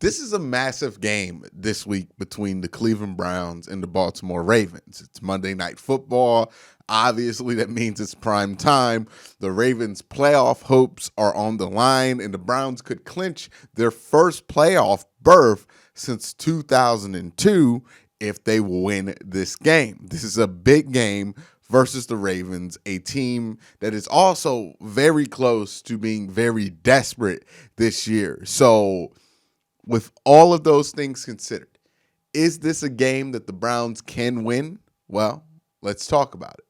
This is a massive game this week between the Cleveland Browns and the Baltimore Ravens. It's Monday Night Football. Obviously, that means it's prime time. The Ravens' playoff hopes are on the line, and the Browns could clinch their first playoff berth since 2002 if they win this game. This is a big game versus the Ravens, a team that is also very close to being very desperate this year. So, with all of those things considered, is this a game that the Browns can win? Well, let's talk about it.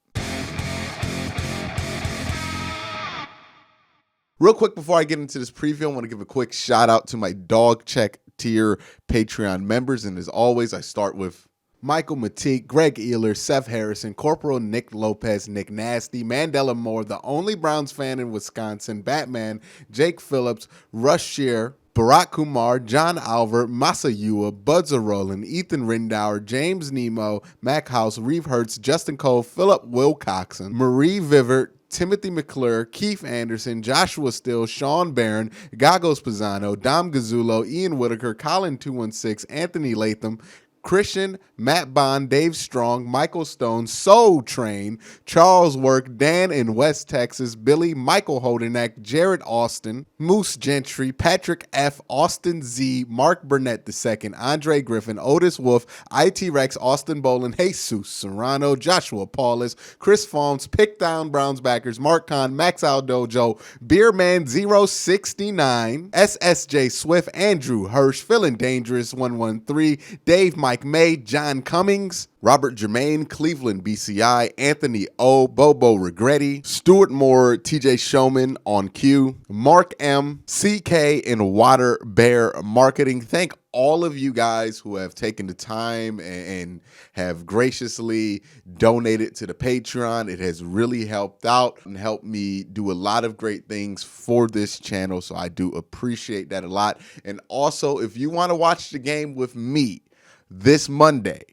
Real quick before I get into this preview, I want to give a quick shout out to my Dog Check tier Patreon members. And as always, I start with Michael Matique, Greg Ealer, Seth Harrison, Corporal Nick Lopez, Nick Nasty, Mandela Moore, the only Browns fan in Wisconsin, Batman, Jake Phillips, Rush Shear, Barack Kumar, John Albert, Masayua, Budza Roland, Ethan Rindauer, James Nemo, Mac House, Reeve Hertz, Justin Cole, Philip Wilcoxon, Marie Vivert, Timothy McClure, Keith Anderson, Joshua Still, Sean Barron, Gagos Pisano, Dom Gazzulo, Ian Whitaker, Colin 216, Anthony Latham, Christian, Matt Bond, Dave Strong, Michael Stone, Soul Train, Charles Work, Dan in West Texas, Billy, Michael Holdenack, Jared Austin, Moose Gentry, Patrick F., Austin Z., Mark Burnett II, Andre Griffin, Otis Wolf, IT Rex, Austin Bolin, Jesus Serrano, Joshua Paulus, Chris Fawns, Pick Down Browns Backers, Mark Kahn, Max Aldojo, Beerman 069, SSJ Swift, Andrew Hirsch, Feeling Dangerous 113, Dave Mike May, John Cummings, Robert Germain, Cleveland BCI, Anthony O, Bobo Regretti, Stuart Moore, TJ Showman on cue, Mark M, CK, and Water Bear Marketing. Thank all of you guys who have taken the time and have graciously donated to the Patreon. It has really helped out and helped me do a lot of great things for this channel, so I do appreciate that a lot. And also, if you want to watch the game with me this Monday,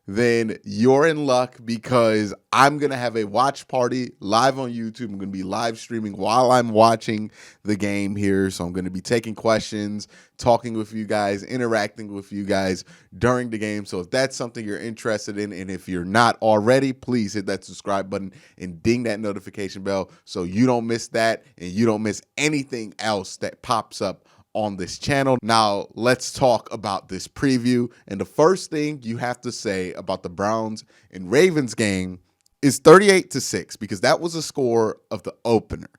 then you're in luck because I'm going to have a watch party live on YouTube. I'm going to be live streaming while I'm watching the game here. So I'm going to be taking questions, talking with you guys, interacting with you guys during the game. So if that's something you're interested in, and if you're not already, please hit that subscribe button and ding that notification bell so you don't miss that and you don't miss anything else that pops up on this channel. Now, let's talk about this preview. And the first thing you have to say about the Browns and Ravens game is 38-6, because that was the score of the opener.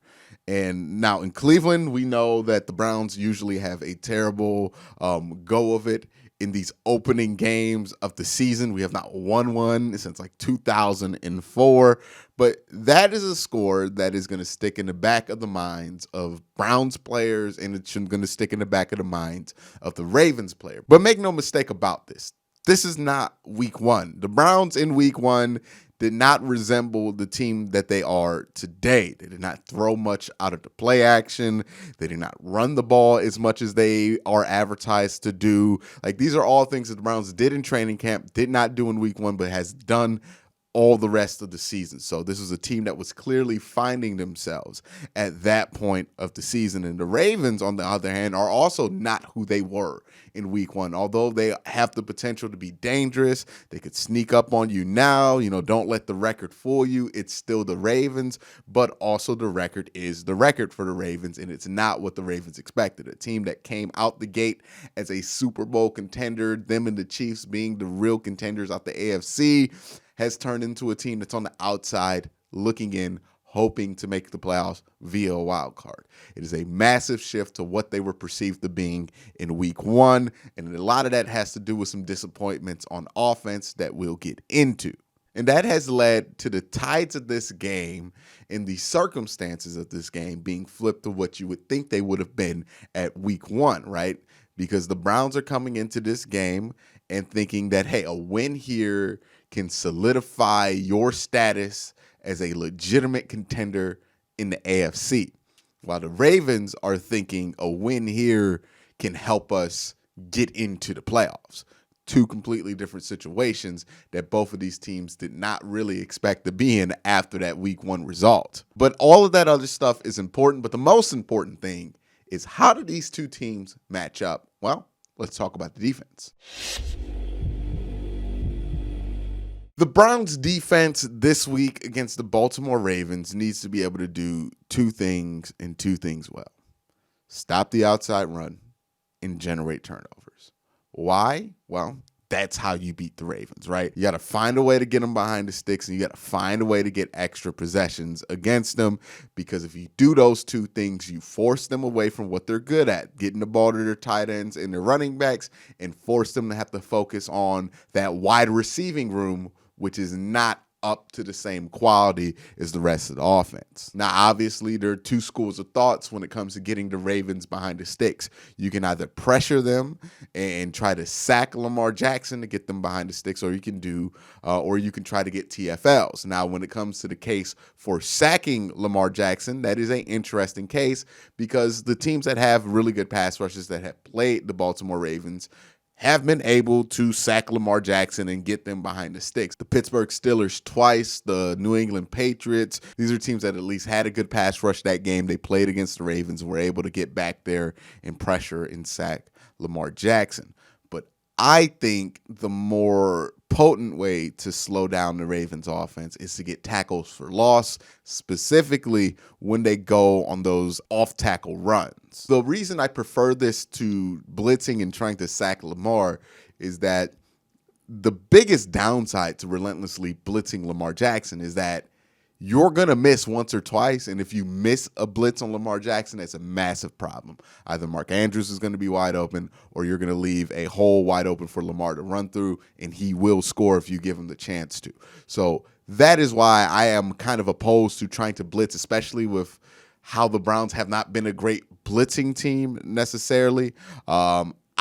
And now in Cleveland, we know that the Browns usually have a terrible go of it in these opening games of the season. We have not won one since like 2004, but that is a score that is going to stick in the back of the minds of Browns players, and it's going to stick in the back of the minds of the Ravens player. But make no mistake about this. This is not week one. The Browns in week one did not resemble the team that they are today. They did not throw much out of the play action. They did not run the ball as much as they are advertised to do. Like, these are all things that the Browns did in training camp, did not do in week one, but has done all the rest of the season. So this was a team that was clearly finding themselves at that point of the season. And the Ravens, on the other hand, are also not who they were in week one. Although they have the potential to be dangerous, they could sneak up on you now. You know, don't let the record fool you. It's still the Ravens, but also the record is the record for the Ravens, and it's not what the Ravens expected. A team that came out the gate as a Super Bowl contender, them and the Chiefs being the real contenders out the AFC, has turned into a team that's on the outside looking in, hoping to make the playoffs via a wild card. It is a massive shift to what they were perceived to being in week one, and a lot of that has to do with some disappointments on offense that we'll get into. And that has led to the tides of this game and the circumstances of this game being flipped to what you would think they would have been at week one, right? Because the Browns are coming into this game and thinking that, hey, a win here can solidify your status as a legitimate contender in the AFC. While the Ravens are thinking a win here can help us get into the playoffs. Two completely different situations that both of these teams did not really expect to be in after that week one result. But all of that other stuff is important. But the most important thing is, how do these two teams match up? Well, let's talk about the defense. The Browns defense this week against the Baltimore Ravens needs to be able to do two things and two things well. Stop the outside run and generate turnovers. Why? Well, that's how you beat the Ravens, right? You got to find a way to get them behind the sticks, and you got to find a way to get extra possessions against them, because if you do those two things, you force them away from what they're good at, getting the ball to their tight ends and their running backs, and force them to have to focus on that wide receiving room, which is not up to the same quality as the rest of the offense. Now, obviously, there are two schools of thoughts when it comes to getting the Ravens behind the sticks. You can either pressure them and try to sack Lamar Jackson to get them behind the sticks, or you can try to get TFLs. Now, when it comes to the case for sacking Lamar Jackson, that is an interesting case, because the teams that have really good pass rushes that have played the Baltimore Ravens have been able to sack Lamar Jackson and get them behind the sticks. The Pittsburgh Steelers twice, the New England Patriots, these are teams that at least had a good pass rush that game. They played against the Ravens, were able to get back there and pressure and sack Lamar Jackson. But I think the more potent way to slow down the Ravens offense is to get tackles for loss, specifically when they go on those off-tackle runs. The reason I prefer this to blitzing and trying to sack Lamar is that the biggest downside to relentlessly blitzing Lamar Jackson is that you're going to miss once or twice, and if you miss a blitz on Lamar Jackson, that's a massive problem. Either Mark Andrews is going to be wide open, or you're going to leave a hole wide open for Lamar to run through, and he will score if you give him the chance to. So that is why I am kind of opposed to trying to blitz, especially with how the Browns have not been a great blitzing team necessarily.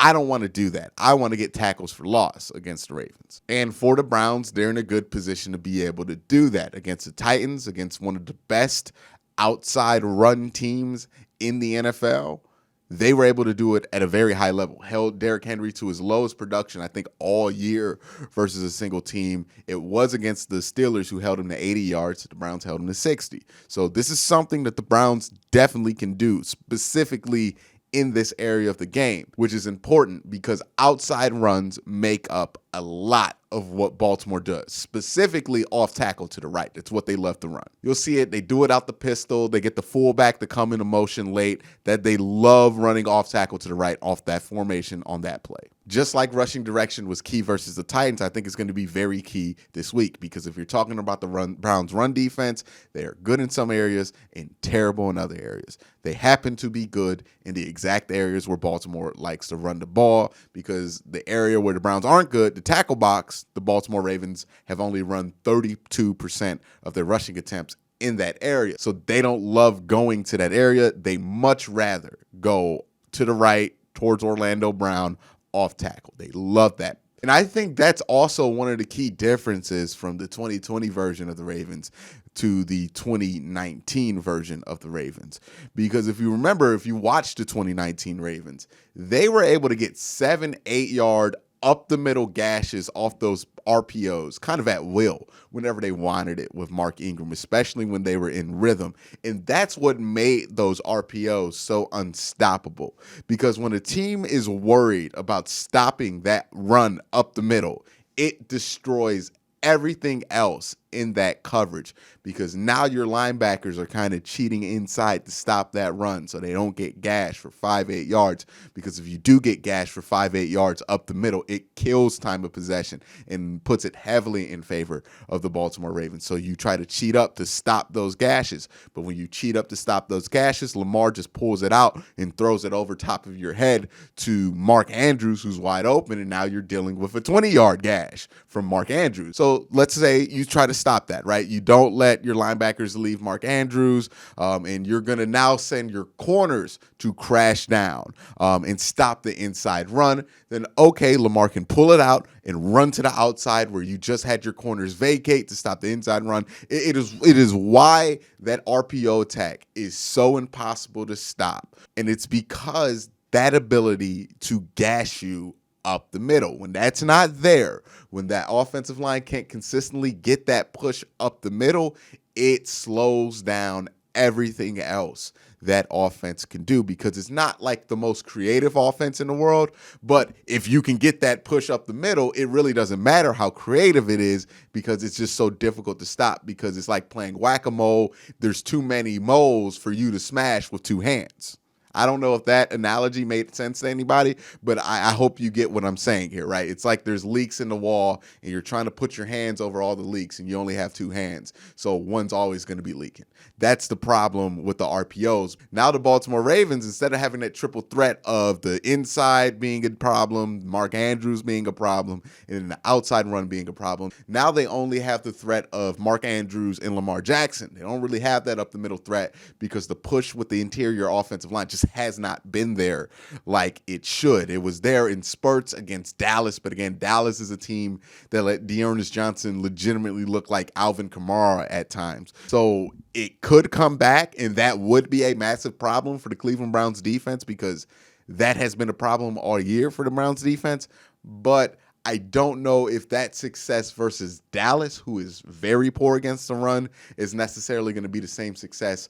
I don't want to do that. I want to get tackles for loss against the Ravens. And for the Browns, they're in a good position to be able to do that against the Titans, against one of the best outside run teams in the NFL. They were able to do it at a very high level. Held Derrick Henry to his lowest production, I think, all year versus a single team. It was against the Steelers, who held him to 80 yards. The Browns held him to 60. So this is something that the Browns definitely can do, specifically in this area of the game, which is important because outside runs make up a lot of what Baltimore does, specifically off tackle to the right. That's what they love to run. You'll see it. They do it out the pistol. They get the fullback to come into motion late. That they love running off tackle to the right off that formation on that play. Just like rushing direction was key versus the Titans, I think it's going to be very key this week, because if you're talking about the Browns run defense, they are good in some areas and terrible in other areas. They happen to be good in the exact areas where Baltimore likes to run the ball, because the area where the Browns aren't good, the tackle box, the Baltimore Ravens have only run 32% of their rushing attempts in that area. So they don't love going to that area. They much rather go to the right towards Orlando Brown off tackle. They love that. And I think that's also one of the key differences from the 2020 version of the Ravens to the 2019 version of the Ravens. Because if you remember, if you watched the 2019 Ravens, they were able to get 7-8 yard up the middle gashes off those RPOs kind of at will whenever they wanted it with Mark Ingram, especially when they were in rhythm. And that's what made those RPOs so unstoppable, because when a team is worried about stopping that run up the middle, it destroys everything else in that coverage, because now your linebackers are kind of cheating inside to stop that run so they don't get gashed for 5-8 yards, because if you do get gashed for 5-8 yards up the middle, it kills time of possession and puts it heavily in favor of the Baltimore Ravens. So you try to cheat up to stop those gashes, but when you cheat up to stop those gashes, Lamar just pulls it out and throws it over top of your head to Mark Andrews, who's wide open, and now you're dealing with a 20-yard gash from Mark Andrews. So let's say you try to stop that, right? You don't let your linebackers leave Mark Andrews, and you're going to now send your corners to crash down and stop the inside run. Then, okay, Lamar can pull it out and run to the outside where you just had your corners vacate to stop the inside run. It is why that RPO attack is so impossible to stop, and it's because that ability to gash you up the middle, when that's not there, when that offensive line can't consistently get that push up the middle, it slows down everything else that offense can do, because it's not like the most creative offense in the world. But if you can get that push up the middle, it really doesn't matter how creative it is, because it's just so difficult to stop, because it's like playing whack-a-mole. There's too many moles for you to smash with two hands. I don't know if that analogy made sense to anybody, but I hope you get what I'm saying here, right? It's like there's leaks in the wall and you're trying to put your hands over all the leaks and you only have two hands. So one's always going to be leaking. That's the problem with the RPOs. Now the Baltimore Ravens, instead of having that triple threat of the inside being a problem, Mark Andrews being a problem, and the outside run being a problem, now they only have the threat of Mark Andrews and Lamar Jackson. They don't really have that up the middle threat, because the push with the interior offensive line just has not been there like it should. It was there in spurts against Dallas, but again, Dallas is a team that let Dearness Johnson legitimately look like Alvin Kamara at times. So it could come back, and that would be a massive problem for the Cleveland Browns defense, because that has been a problem all year for the Browns defense. But I don't know if that success versus Dallas, who is very poor against the run, is necessarily going to be the same success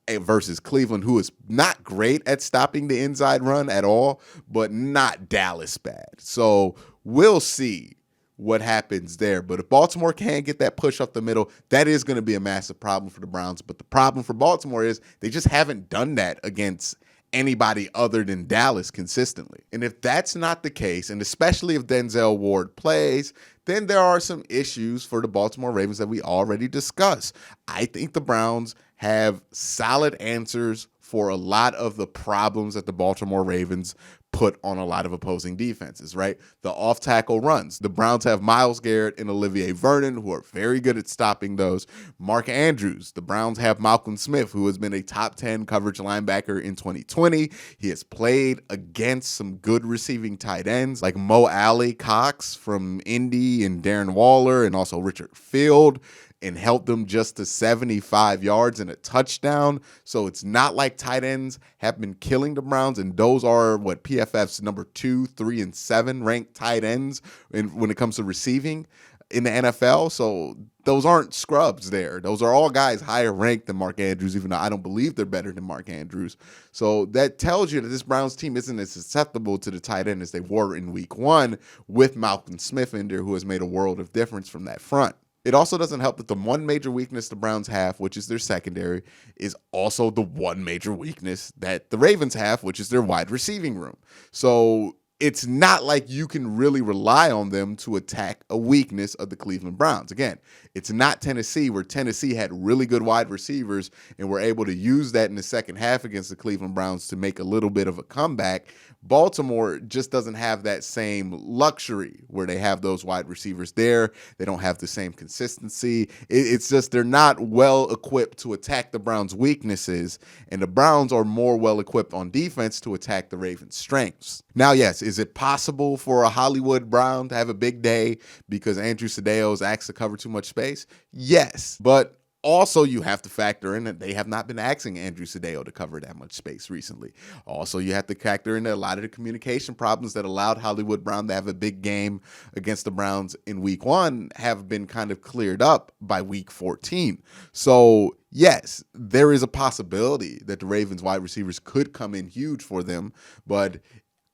versus Cleveland, who is not great at stopping the inside run at all, but not Dallas bad. So we'll see what happens there. But if Baltimore can't get that push up the middle, that is going to be a massive problem for the Browns. But the problem for Baltimore is they just haven't done that against anybody other than Dallas consistently. And if that's not the case, and especially if Denzel Ward plays, then there are some issues for the Baltimore Ravens that we already discussed. I think the Browns have solid answers for a lot of the problems that the Baltimore Ravens put on a lot of opposing defenses, right? The off-tackle runs. The Browns have Myles Garrett and Olivier Vernon, who are very good at stopping those. Mark Andrews. The Browns have Malcolm Smith, who has been a top 10 coverage linebacker in 2020. He has played against some good receiving tight ends like Mo Alley Cox from Indy and Darren Waller and also Richard Field, and helped them just to 75 yards and a touchdown. So it's not like tight ends have been killing the Browns, and those are what PFF's number 2, 3, and 7 ranked tight ends when it comes to receiving in the NFL. So those aren't scrubs there. Those are all guys higher ranked than Mark Andrews, even though I don't believe they're better than Mark Andrews. So that tells you that this Browns team isn't as susceptible to the tight end as they were in week 1 with Malcolm Smith in there, who has made a world of difference from that front. It also doesn't help that the one major weakness the Browns have, which is their secondary, is also the one major weakness that the Ravens have, which is their wide receiving room. So it's not like you can really rely on them to attack a weakness of the Cleveland Browns. Again, it's not Tennessee, where Tennessee had really good wide receivers and were able to use that in the second half against the Cleveland Browns to make a little bit of a comeback. Baltimore just doesn't have that same luxury where they have those wide receivers there. They don't have the same consistency. It's just they're not well equipped to attack the Browns' weaknesses, and the Browns are more well equipped on defense to attack the Ravens' strengths. Now, yes, is it possible for a Hollywood Brown to have a big day because Andrew Sadeo's asked to cover too much space? Yes, but also, you have to factor in that they have not been asking Andrew Sadeo to cover that much space recently. Also, you have to factor in that a lot of the communication problems that allowed Hollywood Brown to have a big game against the Browns in week 1 have been kind of cleared up by week 14. So, yes, there is a possibility that the Ravens wide receivers could come in huge for them, but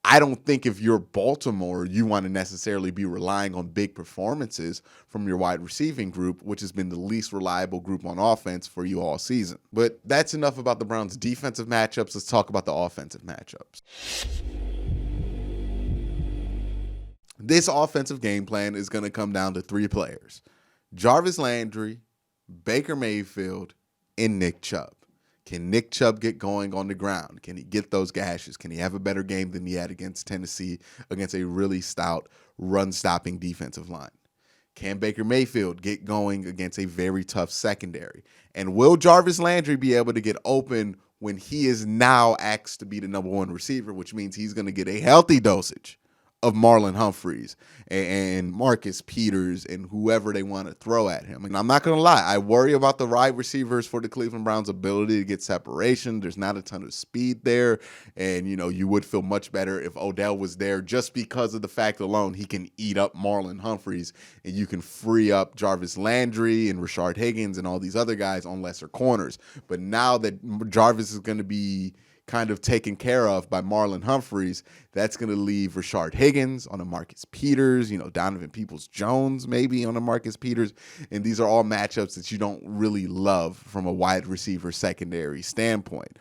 I don't think if you're Baltimore, you want to necessarily be relying on big performances from your wide receiving group, which has been the least reliable group on offense for you all season. But that's enough about the Browns' defensive matchups. Let's talk about the offensive matchups. This offensive game plan is going to come down to 3 players: Jarvis Landry, Baker Mayfield, and Nick Chubb. Can Nick Chubb get going on the ground? Can he get those gashes? Can he have a better game than he had against Tennessee, against a really stout run-stopping defensive line? Can Baker Mayfield get going against a very tough secondary? And will Jarvis Landry be able to get open when he is now asked to be the number 1 receiver, which means he's going to get a healthy dosage of Marlon Humphreys and Marcus Peters and whoever they want to throw at him. And I'm not going to lie, I worry about the wide receivers for the Cleveland Browns' ability to get separation. There's not a ton of speed there. And, you would feel much better if Odell was there just because of the fact alone he can eat up Marlon Humphreys and you can free up Jarvis Landry and Rashard Higgins and all these other guys on lesser corners. But now that Jarvis is going to be kind of taken care of by Marlon Humphreys, that's going to leave Rashard Higgins on a Marcus Peters, Donovan Peoples-Jones maybe on a Marcus Peters. And these are all matchups that you don't really love from a wide receiver secondary standpoint.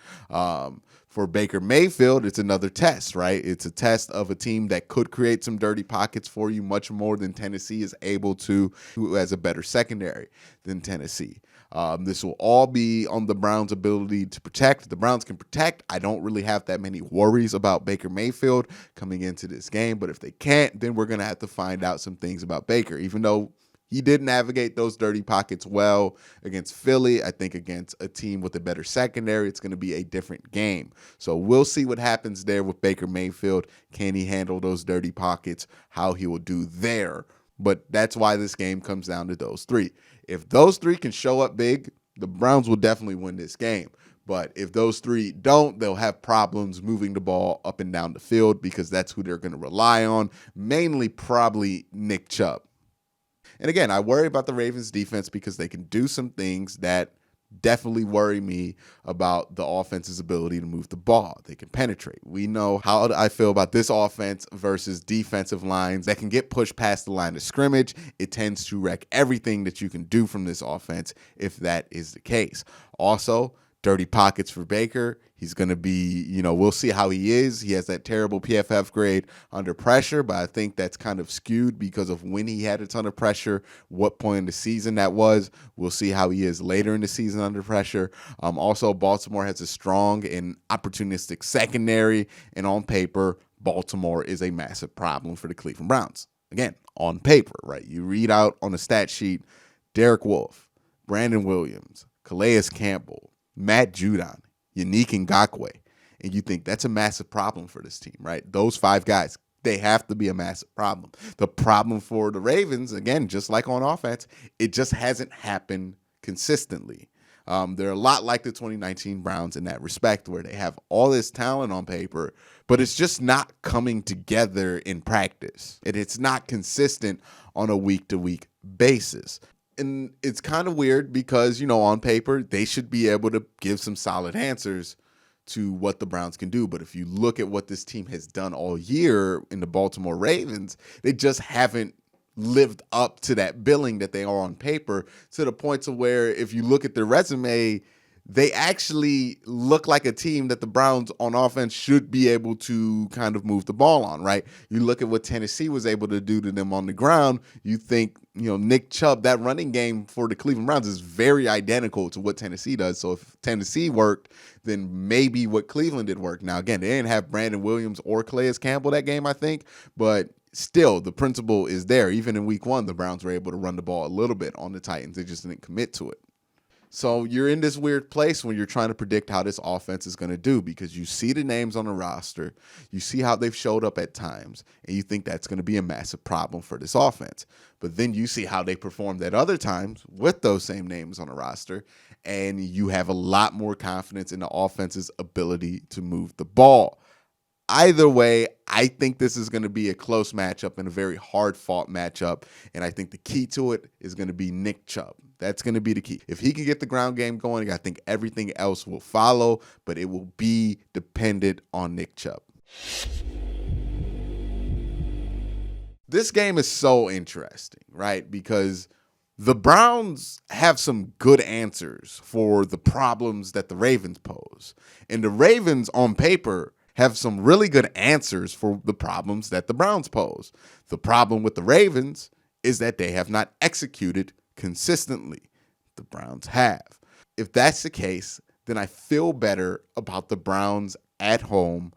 For Baker Mayfield, it's another test, right? It's a test of a team that could create some dirty pockets for you much more than Tennessee is able to, who has a better secondary than Tennessee. This will all be on the Browns' ability to protect. The Browns can protect. I don't really have that many worries about Baker Mayfield coming into this game, but if they can't, then we're going to have to find out some things about Baker. Even though he did navigate those dirty pockets well against Philly, I think against a team with a better secondary, it's going to be a different game. So we'll see what happens there with Baker Mayfield. Can he handle those dirty pockets? How he will do there. But that's why this game comes down to those three. If those three can show up big, the Browns will definitely win this game. But if those three don't, they'll have problems moving the ball up and down the field because that's who they're going to rely on, mainly probably Nick Chubb. And again, I worry about the Ravens defense because they can do some things that definitely worry me about the offense's ability to move the ball. They can penetrate. We know how I feel about this offense versus defensive lines that can get pushed past the line of scrimmage. It tends to wreck everything that you can do from this offense if that is the case. Also, dirty pockets for Baker. He's going to be, we'll see how he is. He has that terrible PFF grade under pressure, but I think that's kind of skewed because of when he had a ton of pressure, what point in the season that was. We'll see how he is later in the season under pressure. Also, Baltimore has a strong and opportunistic secondary, and on paper, Baltimore is a massive problem for the Cleveland Browns. Again, on paper, right? You read out on the stat sheet, Derek Wolfe, Brandon Williams, Calais Campbell, Matt Judon, Yannick Ngakoue, and you think that's a massive problem for this team, right? Those five guys, they have to be a massive problem. The problem for the Ravens, again, just like on offense, it just hasn't happened consistently. They're a lot like the 2019 Browns in that respect, where they have all this talent on paper, but it's just not coming together in practice. And it's not consistent on a week-to-week basis. And it's kind of weird because, on paper, they should be able to give some solid answers to what the Browns can do. But if you look at what this team has done all year in the Baltimore Ravens, they just haven't lived up to that billing that they are on paper, to the point to where if you look at their resume, they actually look like a team that the Browns on offense should be able to kind of move the ball on, right? You look at what Tennessee was able to do to them on the ground, you think, Nick Chubb, that running game for the Cleveland Browns is very identical to what Tennessee does. So if Tennessee worked, then maybe what Cleveland did work. Now, again, they didn't have Brandon Williams or Calais Campbell that game, I think, but still, the principle is there. Even in week one, the Browns were able to run the ball a little bit on the Titans. They just didn't commit to it. So you're in this weird place when you're trying to predict how this offense is going to do, because you see the names on the roster, you see how they've showed up at times, and you think that's going to be a massive problem for this offense. But then you see how they performed at other times with those same names on the roster, and you have a lot more confidence in the offense's ability to move the ball. Either way, I think this is going to be a close matchup and a very hard-fought matchup, and I think the key to it is going to be Nick Chubb. That's going to be the key. If he can get the ground game going, I think everything else will follow, but it will be dependent on Nick Chubb. This game is so interesting, right? Because the Browns have some good answers for the problems that the Ravens pose. And the Ravens, on paper, have some really good answers for the problems that the Browns pose. The problem with the Ravens is that they have not executed consistently. The Browns have. If that's the case, then I feel better about the Browns at home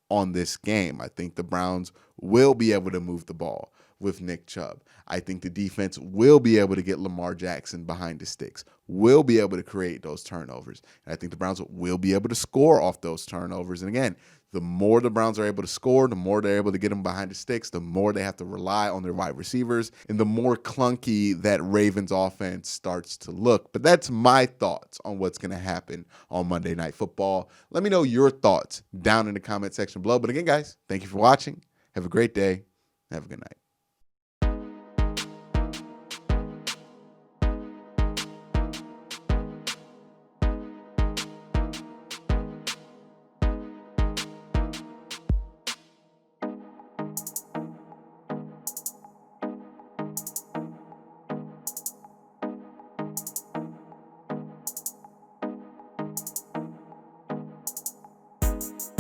on this game. I think the Browns will be able to move the ball with Nick Chubb. I think the defense will be able to get Lamar Jackson behind the sticks, will be able to create those turnovers. And I think the Browns will be able to score off those turnovers. And again, The more the Browns are able to score, the more they're able to get them behind the sticks, the more they have to rely on their wide receivers, and the more clunky that Ravens offense starts to look. But that's my thoughts on what's going to happen on Monday Night Football. Let me know your thoughts down in the comment section below. But again, guys, thank you for watching. Have a great day. Have a good night.